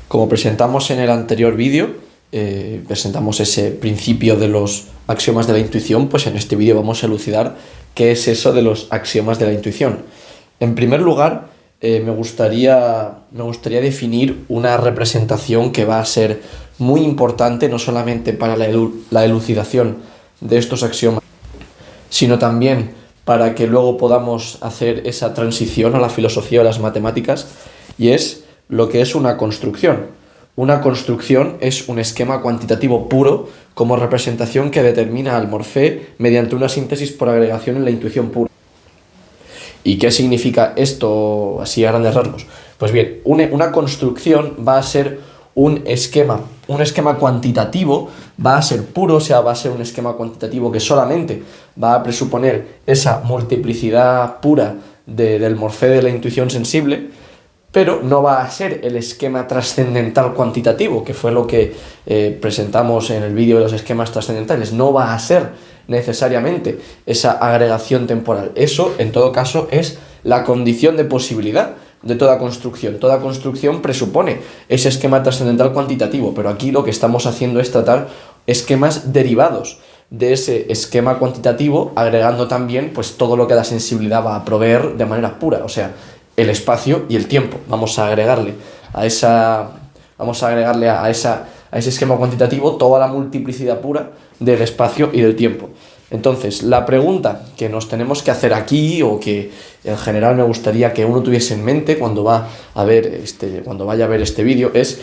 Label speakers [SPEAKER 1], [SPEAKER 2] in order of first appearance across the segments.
[SPEAKER 1] Como presentamos en el anterior vídeo, presentamos ese principio de los axiomas de la intuición, pues en este vídeo vamos a elucidar qué es eso de los axiomas de la intuición. En primer lugar, me gustaría definir una representación que va a ser muy importante no solamente para la elucidación de estos axiomas, sino también para que luego podamos hacer esa transición a la filosofía de las matemáticas, y es lo que es una construcción. Una construcción es un esquema cuantitativo puro como representación que determina al morfé mediante una síntesis por agregación en la intuición pura. ¿Y qué significa esto así a grandes rasgos? Pues bien, una construcción va a ser un esquema cuantitativo, va a ser puro, o sea, va a ser un esquema cuantitativo que solamente va a presuponer esa multiplicidad pura del morfé de la intuición sensible, pero no va a ser el esquema trascendental cuantitativo, que fue lo que presentamos en el vídeo de los esquemas trascendentales. No va a ser necesariamente esa agregación temporal. Eso, en todo caso, es la condición de posibilidad de toda construcción. Toda construcción presupone ese esquema trascendental cuantitativo, pero aquí lo que estamos haciendo es tratar esquemas derivados de ese esquema cuantitativo, agregando también pues todo lo que la sensibilidad va a proveer de manera pura, o sea, el espacio y el tiempo. Vamos a agregarle a ese esquema cuantitativo toda la multiplicidad pura del espacio y del tiempo. Entonces, la pregunta que nos tenemos que hacer aquí, o que en general me gustaría que uno tuviese en mente cuando vaya a ver este vídeo, es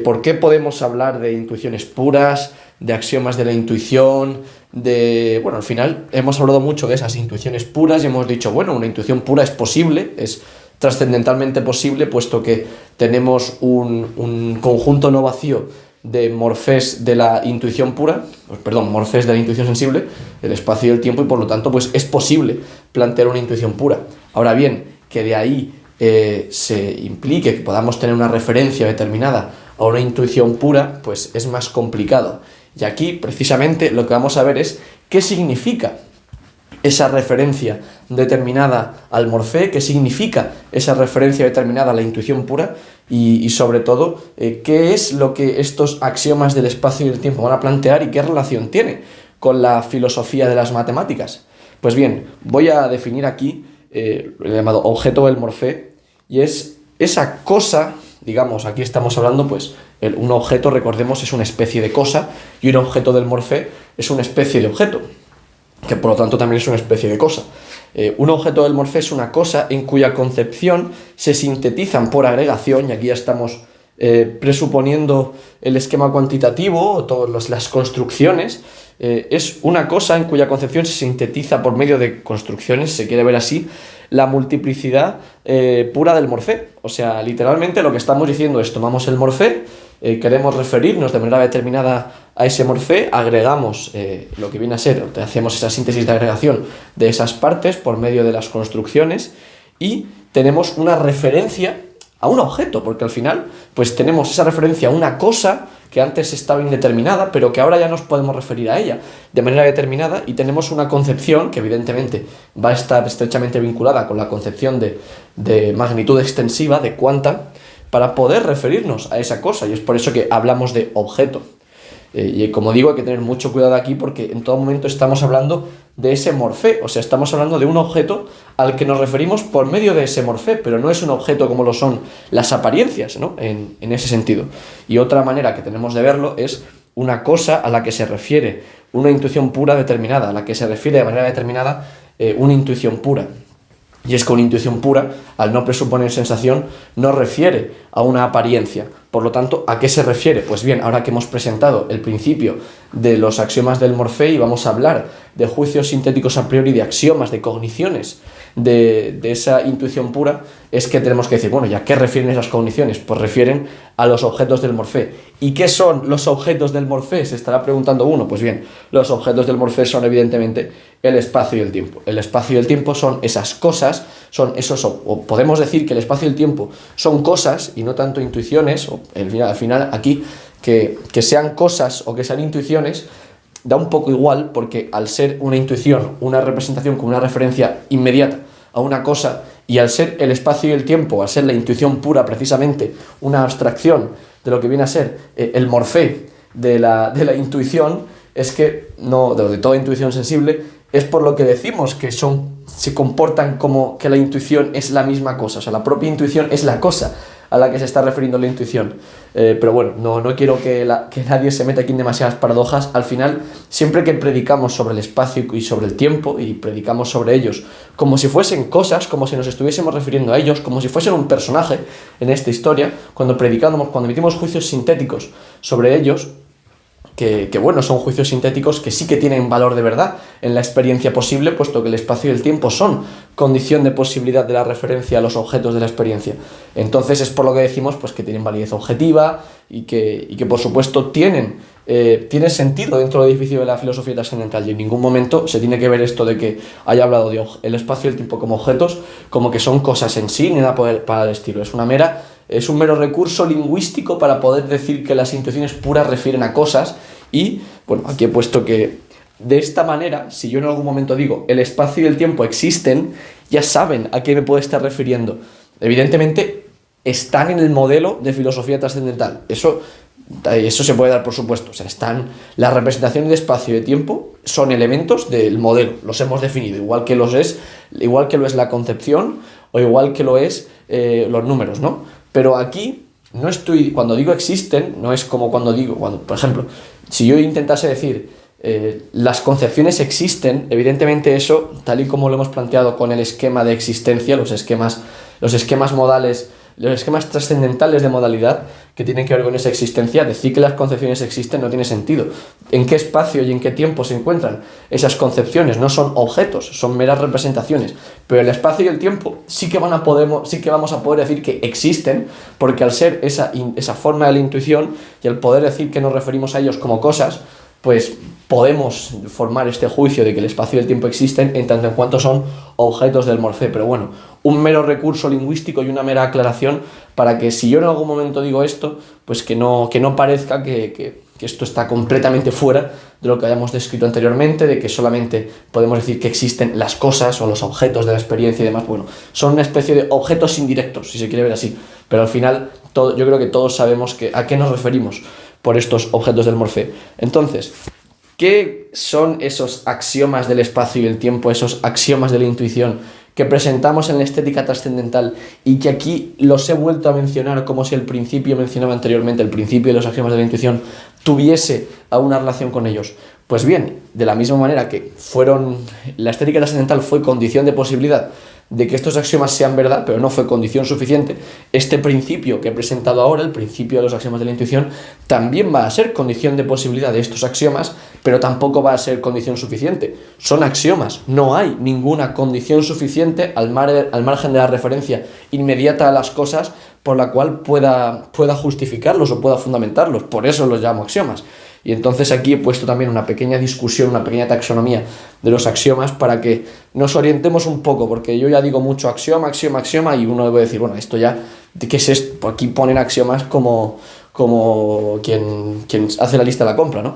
[SPEAKER 1] ¿por qué podemos hablar de intuiciones puras, de axiomas de la intuición, al final hemos hablado mucho de esas intuiciones puras y hemos dicho, bueno, una intuición pura es posible, es trascendentalmente posible, puesto que tenemos un conjunto no vacío de morfés de la intuición pura, morfés de la intuición sensible, el espacio y el tiempo, y por lo tanto pues es posible plantear una intuición pura. Ahora bien, que de ahí se implique que podamos tener una referencia determinada a una intuición pura, pues es más complicado. Y aquí precisamente lo que vamos a ver es qué significa esa referencia determinada al morfé, qué significa esa referencia determinada a la intuición pura, y sobre todo qué es lo que estos axiomas del espacio y del tiempo van a plantear y qué relación tiene con la filosofía de las matemáticas. Pues bien, voy a definir aquí el llamado objeto del morfé, y es esa cosa, digamos, aquí estamos hablando, pues un objeto, recordemos, es una especie de cosa, y un objeto del morfé es una especie de objeto, que por lo tanto también es una especie de cosa. Un objeto del morfé es una cosa en cuya concepción se sintetizan por agregación, y aquí ya estamos presuponiendo el esquema cuantitativo o todas las construcciones. Es una cosa en cuya concepción se sintetiza por medio de construcciones, se quiere ver así, la multiplicidad pura del morfé. O sea, literalmente lo que estamos diciendo es, tomamos el morfé, queremos referirnos de manera determinada a ese morfé, agregamos lo que viene a ser, hacemos esa síntesis de agregación de esas partes por medio de las construcciones, y tenemos una referencia a un objeto, porque al final pues tenemos esa referencia a una cosa que antes estaba indeterminada, pero que ahora ya nos podemos referir a ella de manera determinada, y tenemos una concepción que evidentemente va a estar estrechamente vinculada con la concepción de magnitud extensiva, de cuanta, para poder referirnos a esa cosa, y es por eso que hablamos de objeto. Y como digo, hay que tener mucho cuidado aquí, porque en todo momento estamos hablando de ese morfé, o sea, estamos hablando de un objeto al que nos referimos por medio de ese morfé, pero no es un objeto como lo son las apariencias, ¿no? En ese sentido. Y otra manera que tenemos de verlo es una cosa a la que se refiere una intuición pura determinada, a la que se refiere de manera determinada una intuición pura. Y es que una intuición pura, al no presuponer sensación, no refiere a una apariencia. Por lo tanto, ¿a qué se refiere? Pues bien, ahora que hemos presentado el principio de los axiomas del morfé y vamos a hablar de juicios sintéticos a priori, de axiomas, de cogniciones de esa intuición pura, es que tenemos que decir, bueno, ¿ya qué refieren esas cogniciones? Pues refieren a los objetos del morfé. ¿Y qué son los objetos del morfé? Se estará preguntando uno. Pues bien, los objetos del morfé son evidentemente el espacio y el tiempo. El espacio y el tiempo son esas cosas, o podemos decir que el espacio y el tiempo son cosas y no tanto intuiciones, o al final aquí que sean cosas o que sean intuiciones da un poco igual, porque al ser una intuición, una representación con una referencia inmediata a una cosa, Y al ser el espacio y el tiempo, al ser la intuición pura precisamente, una abstracción de lo que viene a ser el morfé de la intuición, es que, no, de toda intuición sensible, es por lo que decimos que se comportan como que la intuición es la misma cosa, o sea, la propia intuición es la cosa a la que se está refiriendo la intuición. Pero bueno, no quiero que nadie se meta aquí en demasiadas paradojas. Al final, siempre que predicamos sobre el espacio y sobre el tiempo, y predicamos sobre ellos como si fuesen cosas, como si nos estuviésemos refiriendo a ellos, como si fuesen un personaje en esta historia, cuando emitimos juicios sintéticos sobre ellos, que bueno, son juicios sintéticos que sí que tienen valor de verdad en la experiencia posible, puesto que el espacio y el tiempo son condición de posibilidad de la referencia a los objetos de la experiencia. Entonces es por lo que decimos pues, que tienen validez objetiva y que por supuesto tienen sentido dentro del edificio de la filosofía trascendental, y en ningún momento se tiene que ver esto de que haya hablado de el espacio y el tiempo como objetos, como que son cosas en sí, ni nada para el estilo. Es un mero recurso lingüístico para poder decir que las intuiciones puras refieren a cosas. Y, bueno, aquí he puesto que de esta manera, si yo en algún momento digo el espacio y el tiempo existen, ya saben a qué me puedo estar refiriendo. Evidentemente, están en el modelo de filosofía trascendental. Eso se puede dar por supuesto. O sea, las representaciones de espacio y de tiempo son elementos del modelo. Los hemos definido, igual que lo es la concepción o igual que lo es los números, ¿no? Pero aquí cuando digo existen, no es como cuando, por ejemplo, si yo intentase decir las concepciones existen, evidentemente eso, tal y como lo hemos planteado con el esquema de existencia, los esquemas modales, los esquemas trascendentales de modalidad que tienen que ver con esa existencia, decir que las concepciones existen no tiene sentido. ¿En qué espacio y en qué tiempo se encuentran esas concepciones? No son objetos, son meras representaciones. Pero el espacio y el tiempo sí que vamos a poder decir que existen, porque al ser esa forma de la intuición y al poder decir que nos referimos a ellos como cosas, pues podemos formar este juicio de que el espacio y el tiempo existen en tanto en cuanto son objetos del morfé. Pero bueno, un mero recurso lingüístico y una mera aclaración para que si yo en algún momento digo esto, pues que no parezca que esto está completamente fuera de lo que hayamos descrito anteriormente, de que solamente podemos decir que existen las cosas o los objetos de la experiencia y demás. Bueno, son una especie de objetos indirectos, si se quiere ver así, pero al final yo creo que todos sabemos a qué nos referimos por estos objetos del morfé. Entonces, ¿qué son esos axiomas del espacio y el tiempo, esos axiomas de la intuición que presentamos en la estética trascendental y que aquí los he vuelto a mencionar como si el principio mencionado anteriormente, el principio de los axiomas de la intuición, tuviese alguna relación con ellos? Pues bien, de la misma manera que la estética trascendental fue condición de posibilidad de que estos axiomas sean verdad, pero no fue condición suficiente, este principio que he presentado ahora, el principio de los axiomas de la intuición, también va a ser condición de posibilidad de estos axiomas, pero tampoco va a ser condición suficiente. Son axiomas, no hay ninguna condición suficiente al margen de la referencia inmediata a las cosas por la cual pueda justificarlos o pueda fundamentarlos. Por eso los llamo axiomas. Y entonces aquí he puesto también una pequeña discusión, una pequeña taxonomía de los axiomas para que nos orientemos un poco, porque yo ya digo mucho axioma, y uno debe decir, bueno, esto ya, ¿qué es esto? Aquí ponen axiomas como quien hace la lista de la compra, ¿no?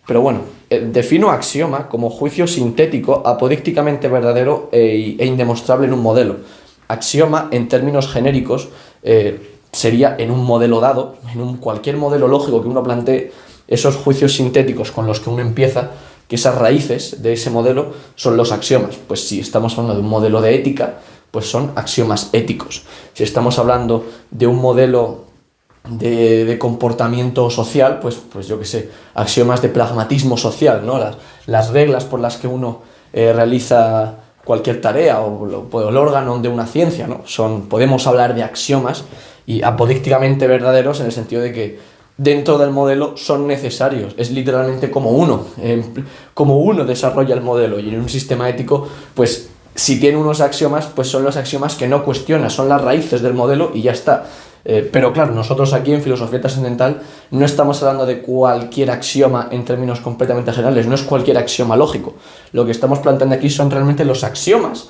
[SPEAKER 1] Pero bueno, defino axioma como juicio sintético, apodícticamente verdadero e indemostrable en un modelo. Axioma, en términos genéricos, sería en un modelo dado, cualquier modelo lógico que uno plantee, esos juicios sintéticos con los que uno empieza, que esas raíces de ese modelo son los axiomas. Pues si estamos hablando de un modelo de ética, pues son axiomas éticos. Si estamos hablando de un modelo de comportamiento social, pues yo qué sé, axiomas de pragmatismo social, ¿no? Las reglas por las que uno realiza cualquier tarea o el órgano de una ciencia, ¿no? Podemos hablar de axiomas y apodícticamente verdaderos en el sentido de que dentro del modelo son necesarios. Es literalmente como uno desarrolla el modelo, y en un sistema ético, pues si tiene unos axiomas, pues son los axiomas que no cuestiona, son las raíces del modelo y ya está. Pero claro, nosotros aquí en filosofía trascendental no estamos hablando de cualquier axioma en términos completamente generales, no es cualquier axioma lógico. Lo que estamos planteando aquí son realmente los axiomas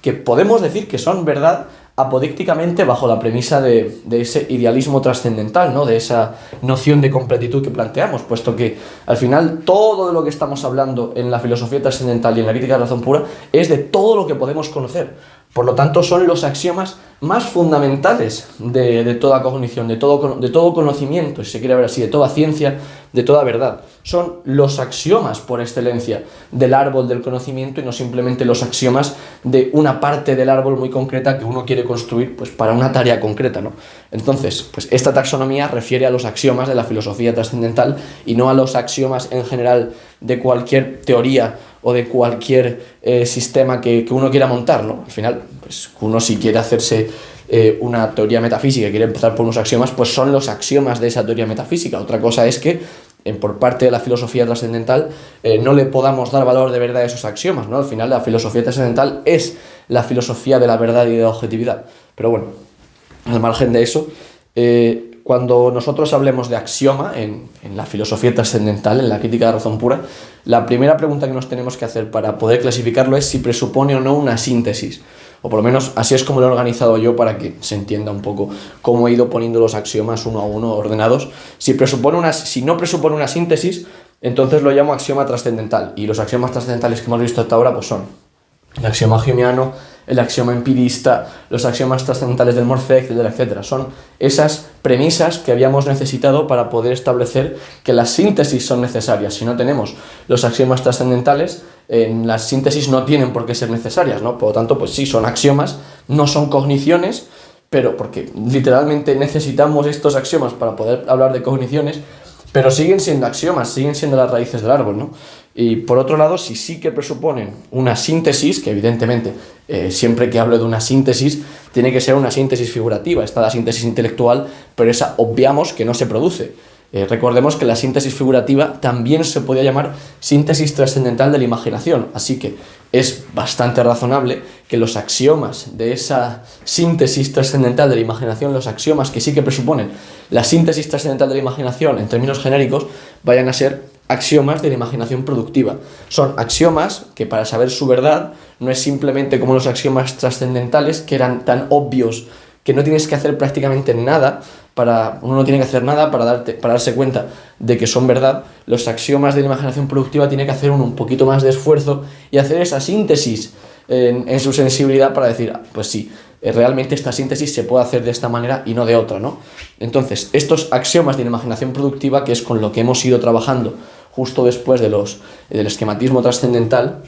[SPEAKER 1] que podemos decir que son verdad apodícticamente bajo la premisa de ese idealismo trascendental, ¿no? De esa noción de completitud que planteamos, puesto que al final todo de lo que estamos hablando en la filosofía trascendental y en la crítica de la razón pura es de todo lo que podemos conocer. Por lo tanto, son los axiomas más fundamentales de toda cognición, de todo conocimiento, si se quiere ver así, de toda ciencia, de toda verdad. Son los axiomas por excelencia del árbol del conocimiento y no simplemente los axiomas de una parte del árbol muy concreta que uno quiere construir pues, para una tarea concreta, ¿no? Entonces, pues esta taxonomía refiere a los axiomas de la filosofía trascendental y no a los axiomas en general de cualquier teoría o de cualquier sistema que uno quiera montar, ¿no? Al final, pues uno si quiere hacerse una teoría metafísica y quiere empezar por unos axiomas, pues son los axiomas de esa teoría metafísica. Otra cosa es que por parte de la filosofía trascendental no le podamos dar valor de verdad a esos axiomas, ¿no? Al final la filosofía trascendental es la filosofía de la verdad y de la objetividad. Pero bueno, al margen de eso, cuando nosotros hablemos de axioma en la filosofía trascendental, en la crítica de la razón pura, la primera pregunta que nos tenemos que hacer para poder clasificarlo es si presupone o no una síntesis. O por lo menos así es como lo he organizado yo para que se entienda un poco cómo he ido poniendo los axiomas uno a uno ordenados. Si no presupone una síntesis, entonces lo llamo axioma trascendental. Y los axiomas trascendentales que hemos visto hasta ahora pues son el axioma humeano, el axioma empirista, los axiomas trascendentales del Morphe, etcétera, etcétera. Son esas premisas que habíamos necesitado para poder establecer que las síntesis son necesarias. Si no tenemos los axiomas trascendentales, las síntesis no tienen por qué ser necesarias, ¿no? Por lo tanto, pues sí, son axiomas, no son cogniciones, pero porque literalmente necesitamos estos axiomas para poder hablar de cogniciones, pero siguen siendo axiomas, siguen siendo las raíces del árbol, ¿no? Y por otro lado, si sí que presuponen una síntesis, que evidentemente siempre que hablo de una síntesis, tiene que ser una síntesis figurativa, está la síntesis intelectual, pero esa obviamos que no se produce. Recordemos que la síntesis figurativa también se podía llamar síntesis trascendental de la imaginación, así que es bastante razonable que los axiomas de esa síntesis trascendental de la imaginación, los axiomas que sí que presuponen la síntesis trascendental de la imaginación en términos genéricos, vayan a ser axiomas de la imaginación productiva. Son axiomas que para saber su verdad no es simplemente como los axiomas trascendentales que eran tan obvios que no tienes que hacer prácticamente nada uno no tiene que hacer nada para darse cuenta de que son verdad. Los axiomas de la imaginación productiva tienen que hacer un poquito más de esfuerzo y hacer esa síntesis en su sensibilidad para decir, pues sí, realmente esta síntesis se puede hacer de esta manera y no de otra, ¿no? Entonces, estos axiomas de la imaginación productiva, que es con lo que hemos ido trabajando justo después del esquematismo trascendental,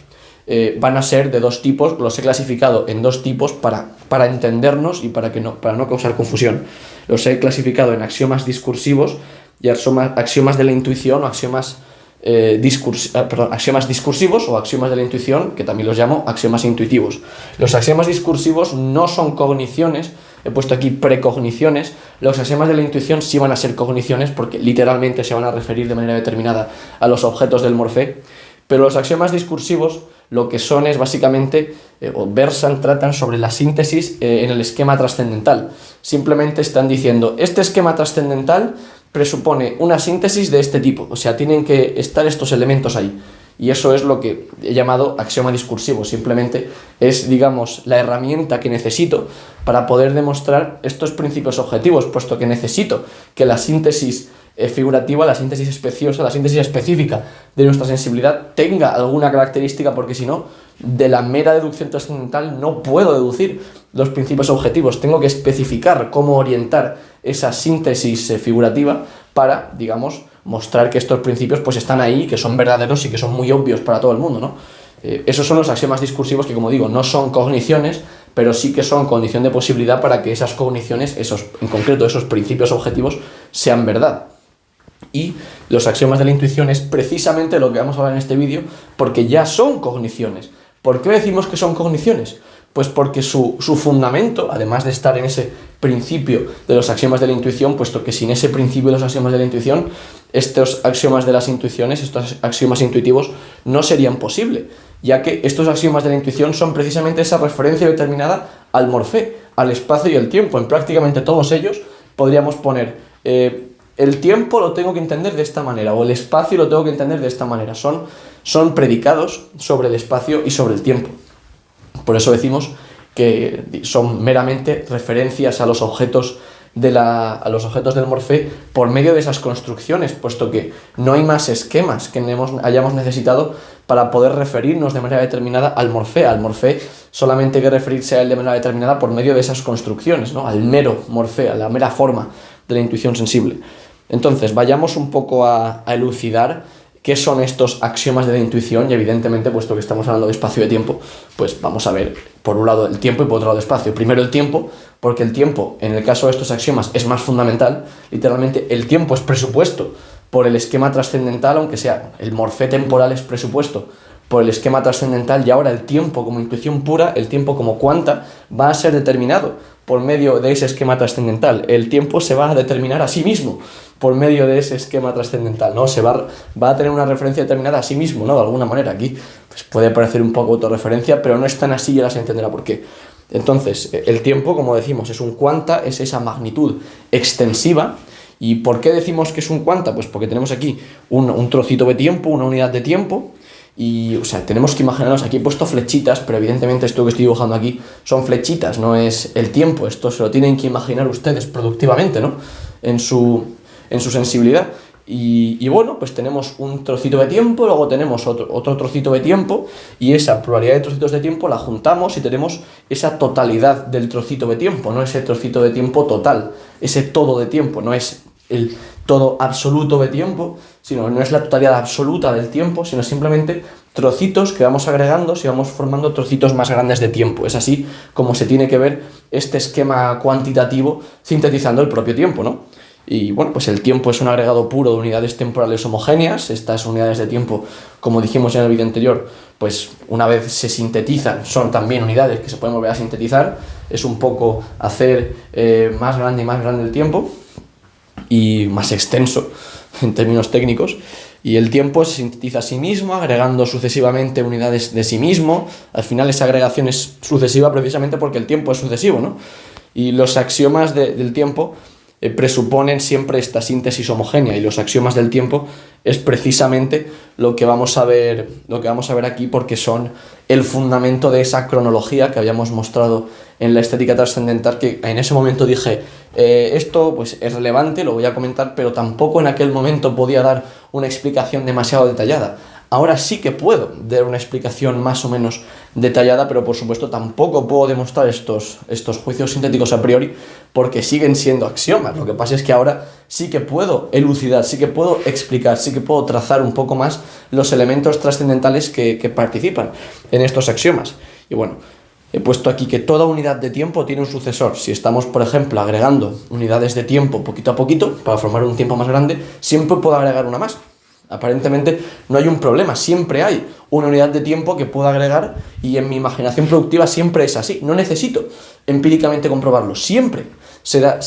[SPEAKER 1] van a ser de dos tipos. Los he clasificado en dos tipos para entendernos y para no causar confusión. Los he clasificado en axiomas discursivos y axiomas de la intuición o axiomas discursivos o axiomas de la intuición, que también los llamo axiomas intuitivos. Los axiomas discursivos no son cogniciones, he puesto aquí precogniciones. Los axiomas de la intuición sí van a ser cogniciones porque literalmente se van a referir de manera determinada a los objetos del Morphe, pero los axiomas discursivos lo que son es básicamente, tratan sobre la síntesis en el esquema trascendental. Simplemente están diciendo, este esquema trascendental presupone una síntesis de este tipo, o sea, tienen que estar estos elementos ahí. Y eso es lo que he llamado axioma discursivo. Simplemente es, digamos, la herramienta que necesito para poder demostrar estos principios objetivos, puesto que necesito que la síntesis figurativa, la síntesis especiosa, la síntesis específica de nuestra sensibilidad tenga alguna característica, porque si no, de la mera deducción trascendental no puedo deducir los principios objetivos. Tengo que especificar cómo orientar esa síntesis figurativa para, digamos, mostrar que estos principios pues están ahí, que son verdaderos y que son muy obvios para todo el mundo, ¿no? Esos son los axiomas discursivos que, como digo, no son cogniciones, pero sí que son condición de posibilidad para que esas cogniciones, en concreto esos principios objetivos, sean verdad. Y los axiomas de la intuición es precisamente lo que vamos a hablar en este vídeo, porque ya son cogniciones. ¿Por qué decimos que son cogniciones? Pues porque su fundamento, además de estar en ese principio de los axiomas de la intuición, puesto que sin ese principio de los axiomas de la intuición, estos axiomas de las intuiciones, estos axiomas intuitivos, no serían posibles, ya que estos axiomas de la intuición son precisamente esa referencia determinada al Morphe, al espacio y al tiempo. En prácticamente todos ellos podríamos poner el tiempo lo tengo que entender de esta manera, o el espacio lo tengo que entender de esta manera. Son predicados sobre el espacio y sobre el tiempo. Por eso decimos que son meramente referencias a los objetos a los objetos del Morphe por medio de esas construcciones, puesto que no hay más esquemas que hayamos necesitado para poder referirnos de manera determinada al Morphe. Al Morphe solamente hay que referirse a él de manera determinada por medio de esas construcciones, ¿no? Al mero Morphe, a la mera forma de la intuición sensible. Entonces, vayamos un poco a elucidar qué son estos axiomas de la intuición y, evidentemente, puesto que estamos hablando de espacio y de tiempo, pues vamos a ver por un lado el tiempo y por otro lado el espacio. Primero el tiempo, porque el tiempo, en el caso de estos axiomas, es más fundamental. Literalmente, el tiempo es presupuesto por el esquema trascendental, aunque sea el Morphe temporal es presupuesto por el esquema trascendental, y ahora el tiempo como intuición pura, el tiempo como cuanta, va a ser determinado por medio de ese esquema trascendental. El tiempo se va a determinar a sí mismo por medio de ese esquema trascendental, ¿no? Va a tener una referencia determinada a sí mismo, ¿no? De alguna manera. Aquí pues puede parecer un poco autorreferencia, pero no es tan así y ahora se entenderá por qué. Entonces, el tiempo, como decimos, es un cuanta, es esa magnitud extensiva. ¿Y por qué decimos que es un cuanta? Pues porque tenemos aquí un trocito de tiempo, una unidad de tiempo. Y, o sea, tenemos que imaginarnos, aquí he puesto flechitas, pero evidentemente esto que estoy dibujando aquí son flechitas, no es el tiempo. Esto se lo tienen que imaginar ustedes productivamente, ¿no? En su sensibilidad. Y bueno, pues tenemos un trocito de tiempo, luego tenemos otro trocito de tiempo, y esa pluralidad de trocitos de tiempo la juntamos y tenemos esa totalidad del trocito de tiempo, no ese trocito de tiempo total, ese todo de tiempo, no es el todo absoluto de tiempo, sino no es la totalidad absoluta del tiempo, sino simplemente trocitos que vamos agregando y vamos formando trocitos más grandes de tiempo. Es así como se tiene que ver este esquema cuantitativo sintetizando el propio tiempo, ¿no? Y bueno, pues el tiempo es un agregado puro de unidades temporales homogéneas. Estas unidades de tiempo, como dijimos en el vídeo anterior, pues una vez se sintetizan, son también unidades que se pueden volver a sintetizar. Es un poco hacer más grande y más grande el tiempo y más extenso en términos técnicos, y el tiempo se sintetiza a sí mismo agregando sucesivamente unidades de sí mismo. Al final esa agregación es sucesiva precisamente porque el tiempo es sucesivo, ¿no? Y los axiomas del tiempo presuponen siempre esta síntesis homogénea, y los axiomas del tiempo es precisamente lo que vamos a ver aquí, porque son el fundamento de esa cronología que habíamos mostrado en la estética trascendental, que en ese momento dije, esto pues es relevante, lo voy a comentar, pero tampoco en aquel momento podía dar una explicación demasiado detallada. Ahora sí que puedo dar una explicación más o menos detallada, pero por supuesto tampoco puedo demostrar estos juicios sintéticos a priori, porque siguen siendo axiomas. Lo que pasa es que ahora sí que puedo elucidar, sí que puedo explicar, sí que puedo trazar un poco más los elementos trascendentales que participan en estos axiomas. Y bueno, he puesto aquí que toda unidad de tiempo tiene un sucesor. Si estamos, por ejemplo, agregando unidades de tiempo poquito a poquito para formar un tiempo más grande, siempre puedo agregar una más. Aparentemente no hay un problema, siempre hay una unidad de tiempo que puedo agregar, y en mi imaginación productiva siempre es así. No necesito empíricamente comprobarlo, siempre se da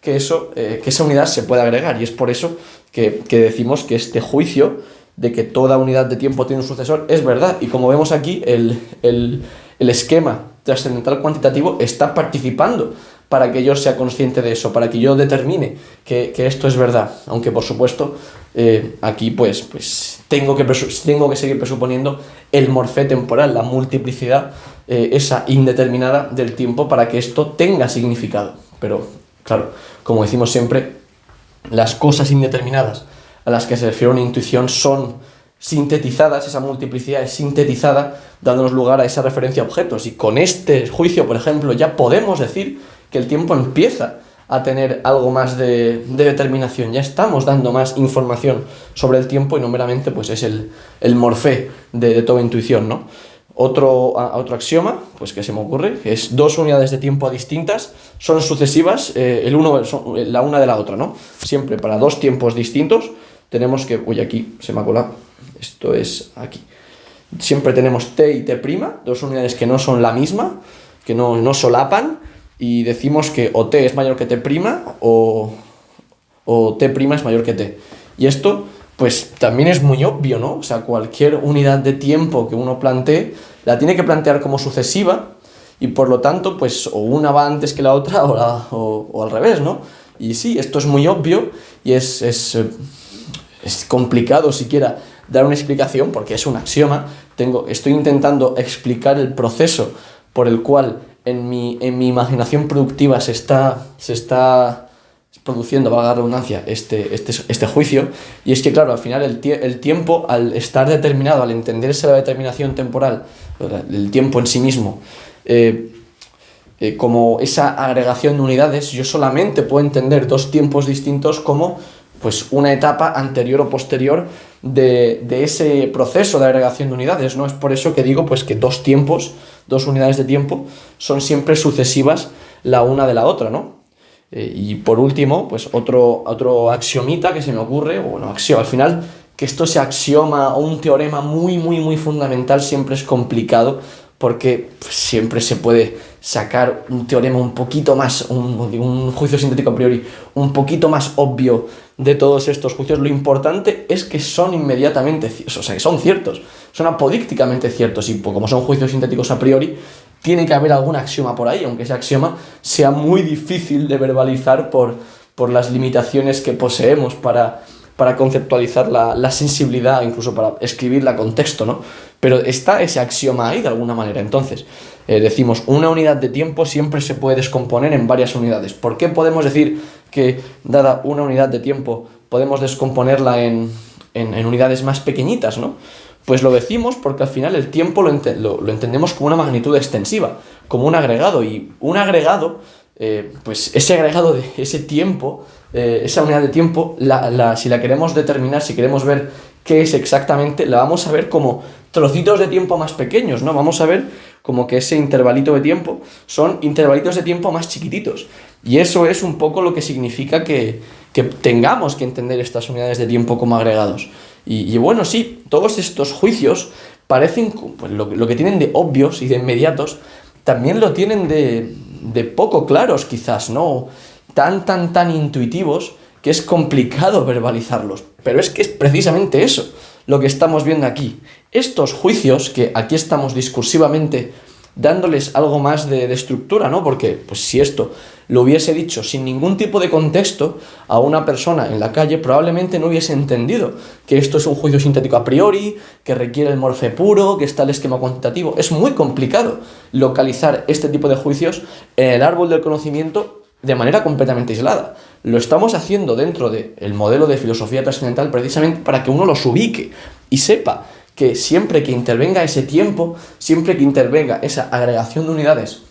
[SPEAKER 1] que esa unidad se puede agregar, y es por eso que decimos que este juicio de que toda unidad de tiempo tiene un sucesor es verdad. Y como vemos aquí, el esquema trascendental cuantitativo está participando para que yo sea consciente de eso, para que yo determine que esto es verdad. Aunque, por supuesto, aquí pues tengo que seguir presuponiendo el Morphe temporal, la multiplicidad, esa indeterminada del tiempo, para que esto tenga significado. Pero, claro, como decimos siempre, las cosas indeterminadas a las que se refiere una intuición son sintetizadas, esa multiplicidad es sintetizada, dándonos lugar a esa referencia a objetos. Y con este juicio, por ejemplo, ya podemos decir que el tiempo empieza a tener algo más de determinación. Ya estamos dando más información sobre el tiempo, y no meramente pues es el Morphe de toda intuición, ¿no? Otro axioma pues que se me ocurre, que es dos unidades de tiempo distintas son sucesivas la una de la otra, ¿no? Siempre para dos tiempos distintos tenemos que... Uy, aquí se me ha colado. Esto es aquí. Siempre tenemos t y t', dos unidades que no son la misma, que no solapan, y decimos que o t es mayor que t' o t' es mayor que t. Y esto pues también es muy obvio, ¿no? O sea, cualquier unidad de tiempo que uno plantee la tiene que plantear como sucesiva, y por lo tanto pues o una va antes que la otra o al revés, ¿no? Y sí, esto es muy obvio, y es complicado siquiera dar una explicación porque es un axioma. Estoy intentando explicar el proceso por el cual en mi imaginación productiva se está produciendo, valga la redundancia, este juicio, y es que, claro, al final el tiempo, al estar determinado, al entenderse la determinación temporal, el tiempo en sí mismo, como esa agregación de unidades, yo solamente puedo entender dos tiempos distintos como pues una etapa anterior o posterior de ese proceso de agregación de unidades, ¿no? Es por eso que digo pues que dos tiempos, dos unidades de tiempo, son siempre sucesivas la una de la otra, ¿no? Y por último, pues otro axiomita que se me ocurre, o bueno, al final, que esto sea axioma o un teorema muy, muy, muy fundamental siempre es complicado, porque pues, siempre se puede sacar un teorema un poquito más, un juicio sintético a priori, un poquito más obvio de todos estos juicios. Lo importante es que son inmediatamente, o sea, que son ciertos, son apodícticamente ciertos, y pues, como son juicios sintéticos a priori, tiene que haber algún axioma por ahí, aunque ese axioma sea muy difícil de verbalizar por las limitaciones que poseemos para conceptualizar la sensibilidad, incluso para escribirla con texto, ¿no? Pero está ese axioma ahí de alguna manera. Entonces, decimos, una unidad de tiempo siempre se puede descomponer en varias unidades. ¿Por qué podemos decir que, dada una unidad de tiempo, podemos descomponerla en unidades más pequeñitas, ¿no? Pues lo decimos porque al final el tiempo lo entendemos como una magnitud extensiva, como un agregado, y un agregado, pues ese agregado de ese tiempo, esa unidad de tiempo, si la queremos determinar, si queremos ver qué es exactamente, la vamos a ver como trocitos de tiempo más pequeños, ¿no? Vamos a ver como que ese intervalito de tiempo son intervalitos de tiempo más chiquititos. Y eso es un poco lo que significa que tengamos que entender estas unidades de tiempo como agregados. Y bueno, sí, todos estos juicios parecen, pues lo que tienen de obvios y de inmediatos, también lo tienen de poco claros quizás, ¿no? Tan intuitivos que es complicado verbalizarlos. Pero es que es precisamente eso lo que estamos viendo aquí. Estos juicios, que aquí estamos discursivamente dándoles algo más de estructura, ¿no? Porque pues si esto lo hubiese dicho sin ningún tipo de contexto a una persona en la calle, probablemente no hubiese entendido que esto es un juicio sintético a priori, que requiere el morfe puro, que está el esquema cuantitativo. Es muy complicado localizar este tipo de juicios en el árbol del conocimiento de manera completamente aislada. Lo estamos haciendo dentro del modelo de filosofía trascendental precisamente para que uno los ubique y sepa que siempre que intervenga ese tiempo, siempre que intervenga esa agregación de unidades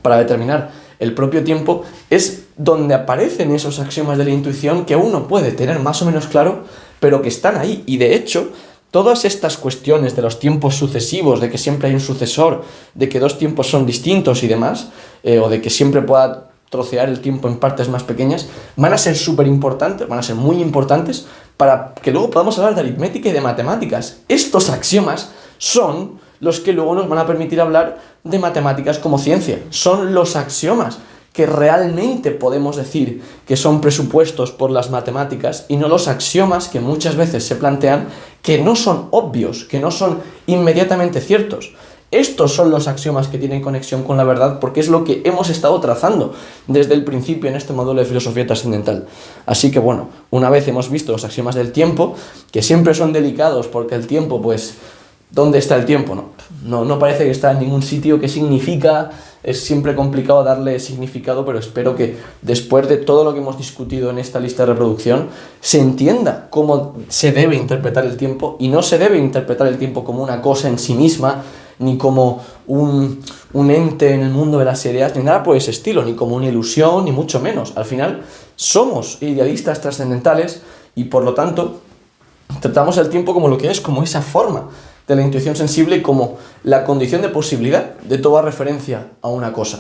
[SPEAKER 1] para determinar el propio tiempo, es donde aparecen esos axiomas de la intuición que uno puede tener más o menos claro, pero que están ahí. Y de hecho, todas estas cuestiones de los tiempos sucesivos, de que siempre hay un sucesor, de que dos tiempos son distintos y demás, o de que siempre pueda trocear el tiempo en partes más pequeñas, van a ser súper importantes, van a ser muy importantes para que luego podamos hablar de aritmética y de matemáticas. Estos axiomas son los que luego nos van a permitir hablar de matemáticas como ciencia. Son los axiomas que realmente podemos decir que son presupuestos por las matemáticas, y no los axiomas que muchas veces se plantean que no son obvios, que no son inmediatamente ciertos. Estos son los axiomas que tienen conexión con la verdad, porque es lo que hemos estado trazando desde el principio en este módulo de filosofía trascendental. Así que bueno, una vez hemos visto los axiomas del tiempo, que siempre son delicados porque el tiempo, pues, ¿dónde está el tiempo? No parece que está en ningún sitio. ¿Qué significa? Es siempre complicado darle significado, pero espero que después de todo lo que hemos discutido en esta lista de reproducción se entienda cómo se debe interpretar el tiempo, y no se debe interpretar el tiempo como una cosa en sí misma, ni como un ente en el mundo de las ideas, ni nada por ese estilo, ni como una ilusión, ni mucho menos. Al final somos idealistas trascendentales y por lo tanto tratamos el tiempo como lo que es, como esa forma de la intuición sensible y como la condición de posibilidad de toda referencia a una cosa.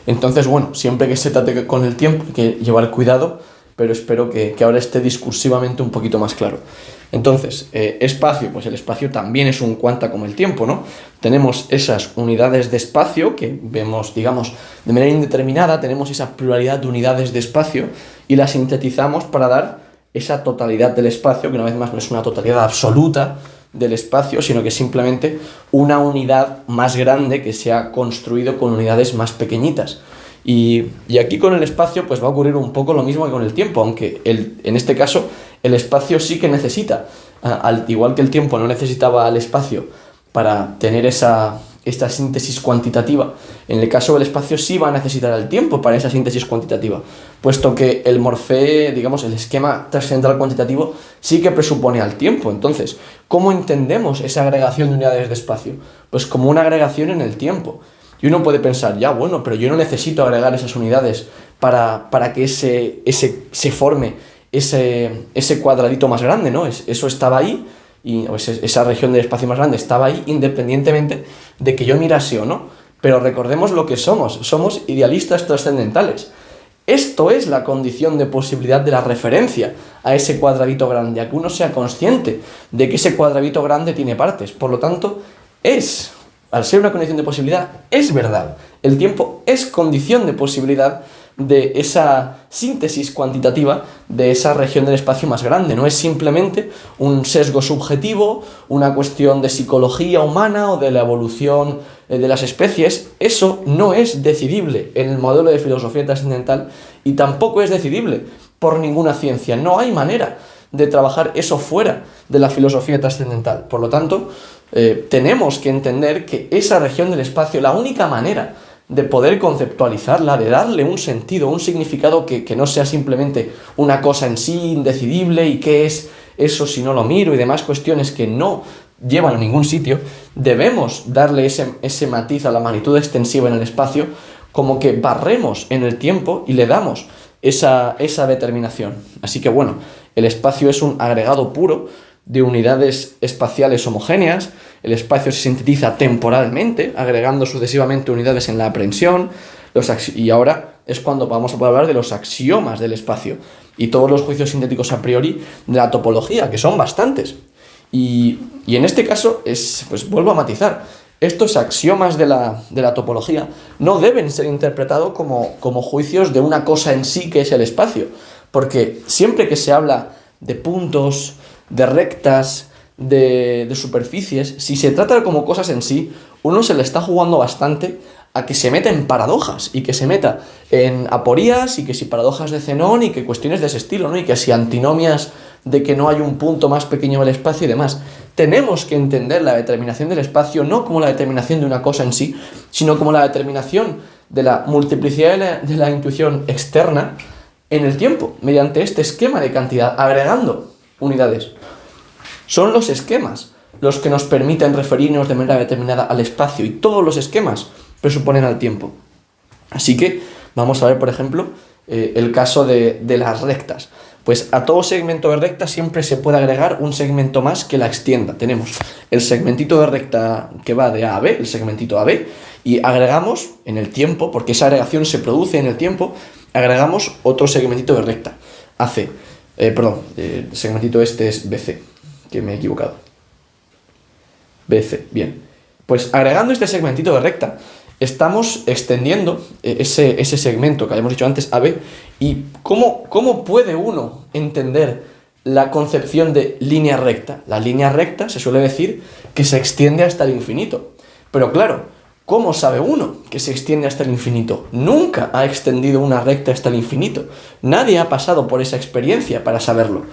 [SPEAKER 1] Entonces, bueno, siempre que se trate con el tiempo hay que llevar cuidado, pero espero que ahora esté discursivamente un poquito más claro. Entonces, espacio, pues el espacio también es un cuanta como el tiempo, ¿no? Tenemos esas unidades de espacio que vemos, digamos, de manera indeterminada, tenemos esa pluralidad de unidades de espacio y las sintetizamos para dar esa totalidad del espacio, que una vez más no es una totalidad absoluta del espacio, sino que es simplemente una unidad más grande que se ha construido con unidades más pequeñitas. Y aquí con el espacio pues va a ocurrir un poco lo mismo que con el tiempo, aunque en este caso el espacio sí que necesita, al igual que el tiempo no necesitaba al espacio para tener esa esta síntesis cuantitativa. En el caso del espacio sí va a necesitar el tiempo para esa síntesis cuantitativa, puesto que el morfé, digamos, el esquema trascendental cuantitativo sí que presupone al tiempo. Entonces, ¿cómo entendemos esa agregación de unidades de espacio? Pues como una agregación en el tiempo. Y uno puede pensar, ya bueno, pero yo no necesito agregar esas unidades para que se forme ese cuadradito más grande, ¿no? Eso estaba ahí, esa región del espacio más grande estaba ahí independientemente de que yo mirase o no. Pero recordemos lo que somos idealistas trascendentales. Esto es la condición de posibilidad de la referencia a ese cuadradito grande, a que uno sea consciente de que ese cuadradito grande tiene partes. Por lo tanto, al ser una condición de posibilidad, es verdad. El tiempo es condición de posibilidad de esa síntesis cuantitativa de esa región del espacio más grande. No es simplemente un sesgo subjetivo, una cuestión de psicología humana o de la evolución de las especies. Eso no es decidible en el modelo de filosofía trascendental y tampoco es decidible por ninguna ciencia. No hay manera de trabajar eso fuera de la filosofía trascendental. Por lo tanto, tenemos que entender que esa región del espacio, la única manera de poder conceptualizarla, de darle un sentido, un significado que no sea simplemente una cosa en sí, indecidible, y qué es eso si no lo miro, y demás cuestiones que no llevan a ningún sitio, debemos darle ese matiz a la magnitud extensiva en el espacio, como que barremos en el tiempo y le damos esa determinación. Así que bueno, el espacio es un agregado puro de unidades espaciales homogéneas. El espacio se sintetiza temporalmente, agregando sucesivamente unidades en la aprehensión, y ahora es cuando vamos a poder hablar de los axiomas del espacio y todos los juicios sintéticos a priori de la topología, que son bastantes. Y en este caso, pues vuelvo a matizar, estos axiomas de la topología no deben ser interpretados como juicios de una cosa en sí que es el espacio, porque siempre que se habla de puntos, de rectas, de superficies, si se trata como cosas en sí, uno se le está jugando bastante a que se meta en paradojas y que se meta en aporías y que si paradojas de Zenón y que cuestiones de ese estilo, ¿no? Y que si antinomias de que no hay un punto más pequeño del espacio y demás. Tenemos que entender la determinación del espacio no como la determinación de una cosa en sí, sino como la determinación de la multiplicidad de la intuición externa en el tiempo, mediante este esquema de cantidad, agregando unidades. Son los esquemas los que nos permiten referirnos de manera determinada al espacio, y todos los esquemas presuponen al tiempo. Así que vamos a ver, por ejemplo, el caso de las rectas. Pues a todo segmento de recta siempre se puede agregar un segmento más que la extienda. Tenemos el segmentito de recta que va de A a B, el segmentito AB, y agregamos en el tiempo, porque esa agregación se produce en el tiempo, agregamos otro segmentito de recta, AC. El segmentito este es BC, que me he equivocado. BC, bien. Pues agregando este segmentito de recta, estamos extendiendo ese segmento que habíamos dicho antes, AB, y ¿cómo puede uno entender la concepción de línea recta? La línea recta se suele decir que se extiende hasta el infinito. Pero claro, ¿cómo sabe uno que se extiende hasta el infinito? Nunca ha extendido una recta hasta el infinito. Nadie ha pasado por esa experiencia para saberlo.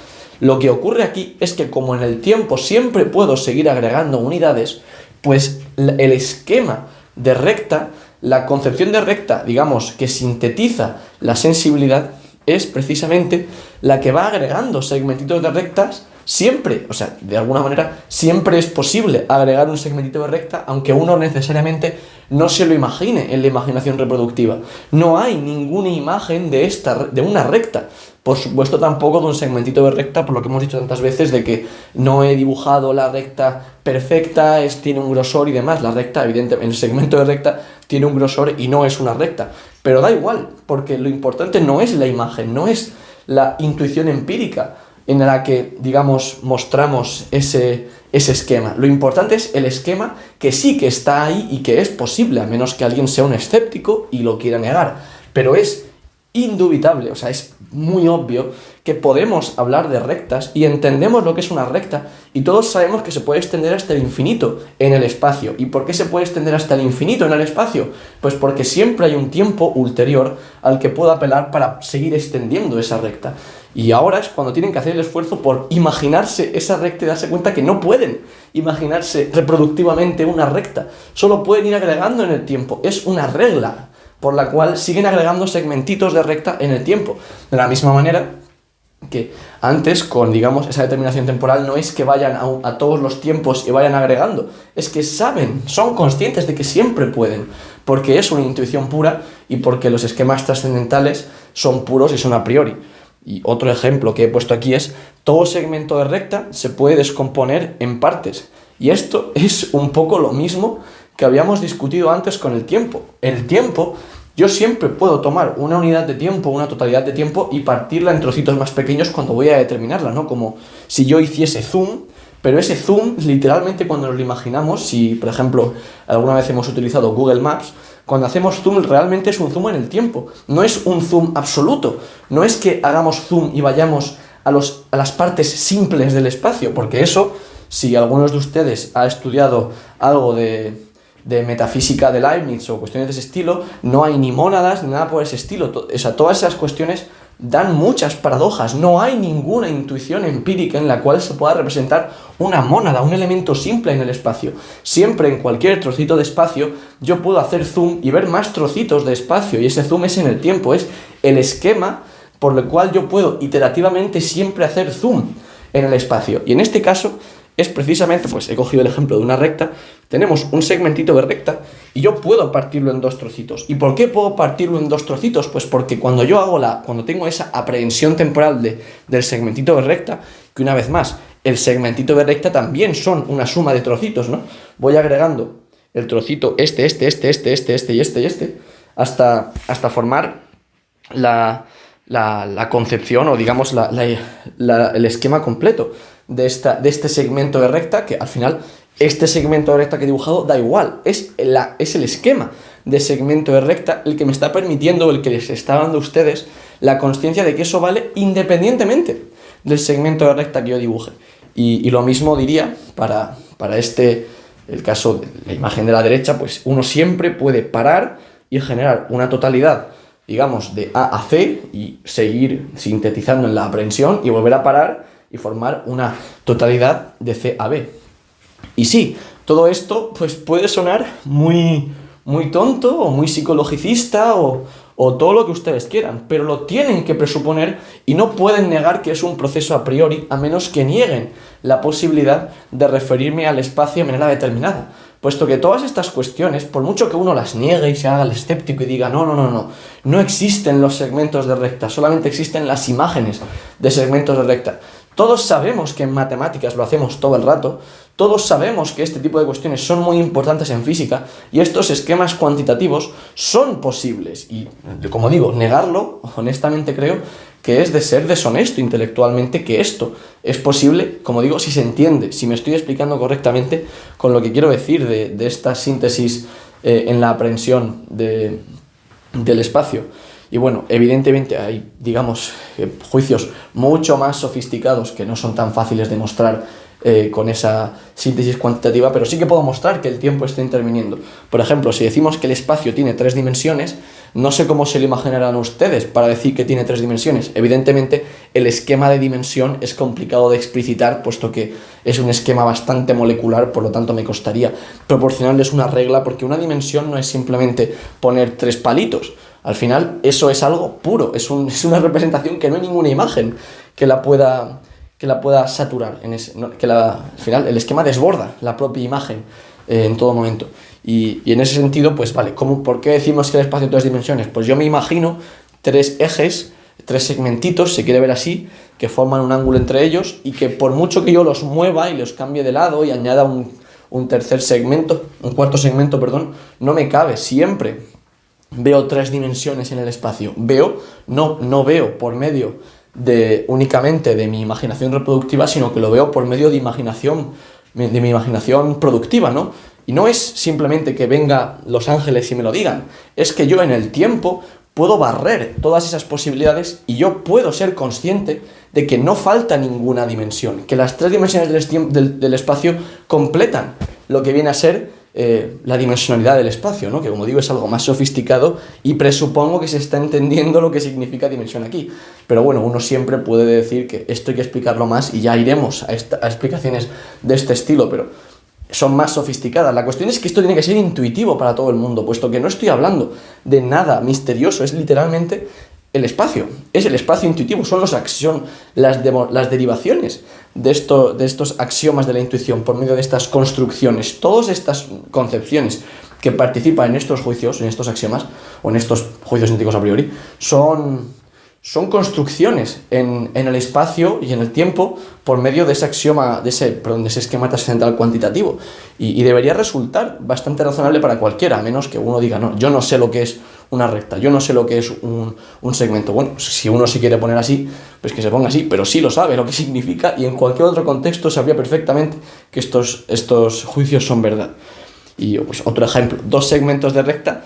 [SPEAKER 1] Lo que ocurre aquí es que como en el tiempo siempre puedo seguir agregando unidades, pues el esquema de recta, la concepción de recta, digamos, que sintetiza la sensibilidad, es precisamente la que va agregando segmentitos de rectas siempre. O sea, de alguna manera, siempre es posible agregar un segmentito de recta, aunque uno necesariamente no se lo imagine en la imaginación reproductiva. No hay ninguna imagen de una recta. Por supuesto, tampoco de un segmentito de recta, por lo que hemos dicho tantas veces, de que no he dibujado la recta perfecta, tiene un grosor y demás. La recta, evidentemente, el segmento de recta tiene un grosor y no es una recta. Pero da igual, porque lo importante no es la imagen, no es la intuición empírica en la que, digamos, mostramos ese esquema. Lo importante es el esquema que sí que está ahí y que es posible, a menos que alguien sea un escéptico y lo quiera negar. Pero es indubitable, o sea, es muy obvio que podemos hablar de rectas y entendemos lo que es una recta y todos sabemos que se puede extender hasta el infinito en el espacio. ¿Y por qué se puede extender hasta el infinito en el espacio? Pues porque siempre hay un tiempo ulterior al que puedo apelar para seguir extendiendo esa recta. Y ahora es cuando tienen que hacer el esfuerzo por imaginarse esa recta y darse cuenta que no pueden imaginarse reproductivamente una recta, solo pueden ir agregando en el tiempo, es una regla por la cual siguen agregando segmentitos de recta en el tiempo. De la misma manera que antes, con, digamos, esa determinación temporal, no es que vayan a todos los tiempos y vayan agregando, es que saben, son conscientes de que siempre pueden, porque es una intuición pura y porque los esquemas trascendentales son puros y son a priori. Y otro ejemplo que he puesto aquí es, todo segmento de recta se puede descomponer en partes. Y esto es un poco lo mismo que habíamos discutido antes con el tiempo. El tiempo, yo siempre puedo tomar una unidad de tiempo, una totalidad de tiempo y partirla en trocitos más pequeños cuando voy a determinarla, ¿no? Como si yo hiciese zoom, pero ese zoom, literalmente cuando nos lo imaginamos, si por ejemplo alguna vez hemos utilizado Google Maps, cuando hacemos zoom realmente es un zoom en el tiempo, no es un zoom absoluto, no es que hagamos zoom y vayamos a las partes simples del espacio, porque eso, si algunos de ustedes ha estudiado algo de metafísica de Leibniz o cuestiones de ese estilo, no hay ni mónadas ni nada por ese estilo. O sea, todas esas cuestiones dan muchas paradojas. No hay ninguna intuición empírica en la cual se pueda representar una mónada, un elemento simple en el espacio. Siempre en cualquier trocito de espacio yo puedo hacer zoom y ver más trocitos de espacio, y ese zoom es en el tiempo, es el esquema por el cual yo puedo iterativamente siempre hacer zoom en el espacio. Y en este caso es precisamente, pues he cogido el ejemplo de una recta, tenemos un segmentito de recta y yo puedo partirlo en dos trocitos. ¿Y por qué puedo partirlo en dos trocitos? Pues porque cuando cuando tengo esa aprehensión temporal del segmentito de recta, que una vez más, el segmentito de recta también son una suma de trocitos, ¿no? Voy agregando el trocito este y este, hasta formar la concepción o digamos el esquema completo de este segmento de recta, que al final este segmento de recta que he dibujado da igual, es el esquema de segmento de recta el que me está permitiendo, el que les está dando a ustedes la consciencia de que eso vale independientemente del segmento de recta que yo dibuje. Y lo mismo diría para el caso de la imagen de la derecha, pues uno siempre puede parar y generar una totalidad, digamos, de A a C y seguir sintetizando en la aprehensión y volver a parar y formar una totalidad de C a B. Y sí, todo esto pues puede sonar muy, muy tonto o muy psicologicista o todo lo que ustedes quieran, pero lo tienen que presuponer y no pueden negar que es un proceso a priori, a menos que nieguen la posibilidad de referirme al espacio de manera determinada. Puesto que todas estas cuestiones, por mucho que uno las niegue y se haga el escéptico y diga no existen los segmentos de recta, solamente existen las imágenes de segmentos de recta. Todos sabemos que en matemáticas lo hacemos todo el rato, todos sabemos que este tipo de cuestiones son muy importantes en física y estos esquemas cuantitativos son posibles. Y, como digo, negarlo, honestamente creo que es de ser deshonesto intelectualmente, que esto es posible, como digo, si se entiende, si me estoy explicando correctamente con lo que quiero decir de esta síntesis en la aprehensión del espacio. Y bueno, evidentemente hay, digamos, juicios mucho más sofisticados que no son tan fáciles de mostrar con esa síntesis cuantitativa, pero sí que puedo mostrar que el tiempo está interviniendo. Por ejemplo, si decimos que el espacio tiene 3 dimensiones, no sé cómo se lo imaginarán ustedes para decir que tiene 3 dimensiones. Evidentemente, el esquema de dimensión es complicado de explicitar, puesto que es un esquema bastante molecular, por lo tanto me costaría proporcionarles una regla, porque una dimensión no es simplemente poner 3 palitos. Al final, eso es algo puro, es una representación que no hay ninguna imagen que la pueda saturar. Al final, el esquema desborda la propia imagen en todo momento. Y en ese sentido, pues vale, ¿por qué decimos que el espacio tiene 3 dimensiones? Pues yo me imagino 3 ejes, 3 segmentitos, se quiere ver así, que forman un ángulo entre ellos y que por mucho que yo los mueva y los cambie de lado y añada un cuarto segmento, no me cabe. Siempre veo 3 dimensiones en el espacio. No veo por medio únicamente de mi imaginación reproductiva, sino que lo veo por medio de mi imaginación productiva, ¿no? Y no es simplemente que vengan los ángeles y me lo digan, es que yo en el tiempo puedo barrer todas esas posibilidades y yo puedo ser consciente de que no falta ninguna dimensión, que las tres dimensiones del espacio completan lo que viene a ser la dimensionalidad del espacio, ¿no? Que como digo es algo más sofisticado y presupongo que se está entendiendo lo que significa dimensión aquí. Pero bueno, uno siempre puede decir que esto hay que explicarlo más y ya iremos a explicaciones de este estilo, pero son más sofisticadas. La cuestión es que esto tiene que ser intuitivo para todo el mundo, puesto que no estoy hablando de nada misterioso, es literalmente el espacio, es el espacio intuitivo, son las derivaciones de estos axiomas de la intuición por medio de estas construcciones. Todas estas concepciones que participan en estos juicios, en estos axiomas, o en estos juicios científicos a priori, son construcciones en el espacio y en el tiempo por medio de ese axioma, de ese esquema trascendental cuantitativo. Y debería resultar bastante razonable para cualquiera, a menos que uno diga, no, yo no sé lo que es una recta, yo no sé lo que es un segmento. Bueno, si uno se quiere poner así, pues que se ponga así, pero sí lo sabe lo que significa y en cualquier otro contexto sabría perfectamente que estos juicios son verdad. Y pues, otro ejemplo, dos segmentos de recta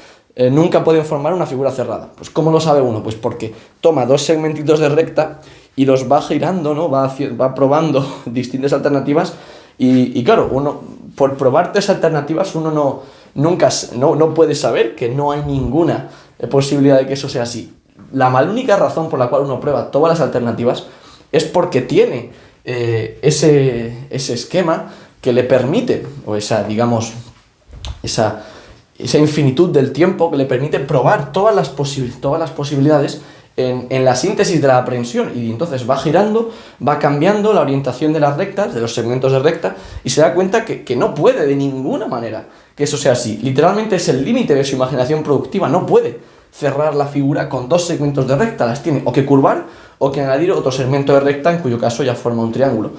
[SPEAKER 1] nunca pueden formar una figura cerrada. Pues ¿cómo lo sabe uno? Pues porque toma dos segmentitos de recta y los va girando, ¿no? Va probando distintas alternativas y claro, uno por probar tres alternativas uno no puede saber que no hay ninguna posibilidad de que eso sea así. La única razón por la cual uno prueba todas las alternativas es porque tiene ese esquema que le permite, o esa infinitud del tiempo que le permite probar todas las posibilidades en la síntesis de la aprehensión, y entonces va girando, va cambiando la orientación de las rectas, de los segmentos de recta, y se da cuenta que no puede de ninguna manera que eso sea así. Literalmente es el límite de su imaginación productiva, no puede cerrar la figura con dos segmentos de recta, las tiene o que curvar o que añadir otro segmento de recta, en cuyo caso ya forma un triángulo.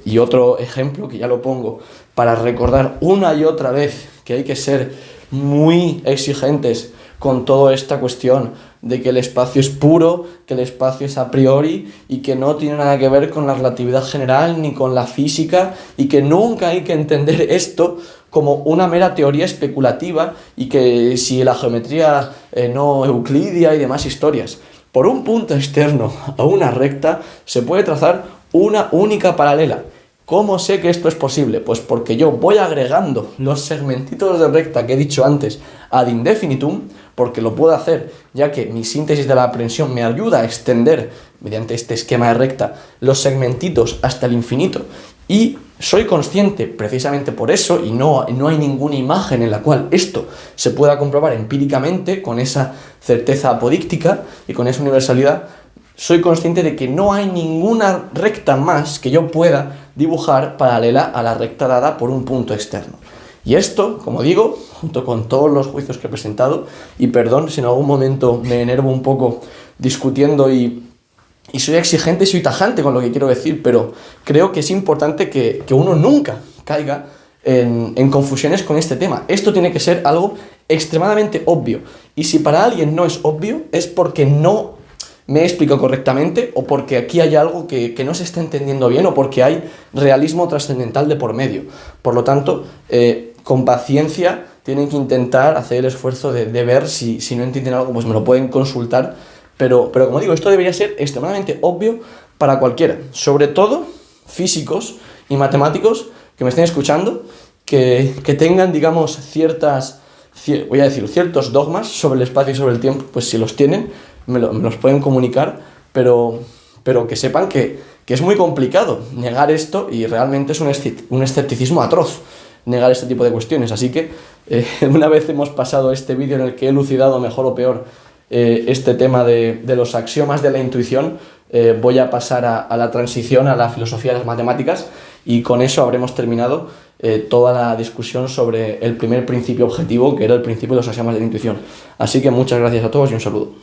[SPEAKER 1] Y otro ejemplo que ya lo pongo para recordar una y otra vez que hay que ser muy exigentes con toda esta cuestión de que el espacio es puro, que el espacio es a priori y que no tiene nada que ver con la relatividad general ni con la física, y que nunca hay que entender esto como una mera teoría especulativa y que si la geometría no euclidia y demás historias. Por un punto externo a una recta se puede trazar una única paralela. ¿Cómo sé que esto es posible? Pues porque yo voy agregando los segmentitos de recta que he dicho antes ad infinitum, porque lo puedo hacer, ya que mi síntesis de la aprehensión me ayuda a extender, mediante este esquema de recta, los segmentitos hasta el infinito. Y soy consciente, precisamente por eso, y no hay ninguna imagen en la cual esto se pueda comprobar empíricamente, con esa certeza apodíctica y con esa universalidad, soy consciente de que no hay ninguna recta más que yo pueda dibujar paralela a la recta dada por un punto externo. Y esto, como digo, junto con todos los juicios que he presentado, y perdón si en algún momento me enervo un poco discutiendo y soy exigente y soy tajante con lo que quiero decir, pero creo que es importante que uno nunca caiga en confusiones con este tema. Esto tiene que ser algo extremadamente obvio. Y si para alguien no es obvio, es porque no me explico correctamente, o porque aquí hay algo que no se está entendiendo bien, o porque hay realismo trascendental de por medio. Por lo tanto, con paciencia tienen que intentar hacer el esfuerzo de ver si no entienden algo, pues me lo pueden consultar. Pero como digo, esto debería ser extremadamente obvio para cualquiera, sobre todo físicos y matemáticos que me estén escuchando, que tengan, digamos, ciertos dogmas sobre el espacio y sobre el tiempo. Pues si los tienen, me los pueden comunicar, pero que sepan que es muy complicado negar esto, y realmente es un escepticismo atroz negar este tipo de cuestiones. Así que una vez hemos pasado este vídeo en el que he elucidado mejor o peor este tema de los axiomas de la intuición, voy a pasar a la transición a la filosofía de las matemáticas, y con eso habremos terminado toda la discusión sobre el primer principio objetivo, que era el principio de los axiomas de la intuición. Así que muchas gracias a todos y un saludo.